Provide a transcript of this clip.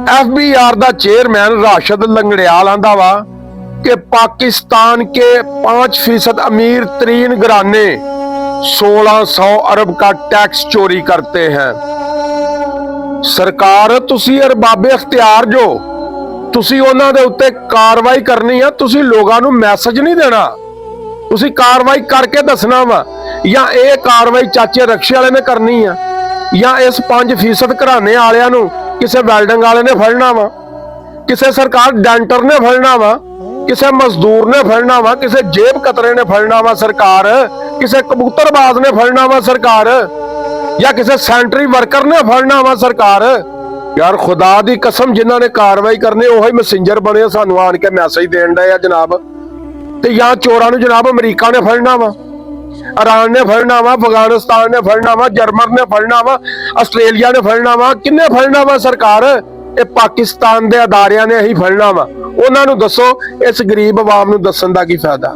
FBR ਦਾ ਚੇयरमैन राशिद लंगड़ियाल आंदा वा कि पाकिस्तान के 5% अमीर तरीन घराने 1600 अरब का टैक्स चोरी करते हैं। सरकार तुसी अरबाबे अख्तियार जो तुसी उन्हां दे उत्ते कार्रवाई करनी है, तुसी लोगां नूं मैसेज नहीं देना, तुसी कार्रवाई करके दसना वा। या ये कार्रवाई चाचे रक्शे वाले ने करनी है, या इस 5% घराने वालियां नूं किसे वेल्डिंग वाले ने फड़ना वा, किसे सरकार डेंटर ने फड़ना वा, किसे मजदूर ने फड़ना वा, किसे जेब कतरे ने फड़ना वा सरकार, किसे कबूतरबाज ने फड़ना वा सरकार, या किसे सैनिटरी वर्कर ने फड़ना वा सरकार। यार खुदा दी कसम जिन्हां ने कार्रवाई करनी ओही मैसेंजर बने सानू आन के मैसेज देण दे आ जनाब। ते या चोरां नूं जनाब अमरीका ने फड़ना वा, ईरान ने फड़ना वा, अफगानिस्तान ने फड़ना वा, जर्मन ने फड़ना वा, आस्ट्रेलिया ने फड़ना वा, किन्ने फड़ना वा सरकार? ये पाकिस्तान दे अदारियां ने ही फड़ना वा। उन्हां नूं दसो, इस गरीब आवाम नूं दस्सण दा की फायदा?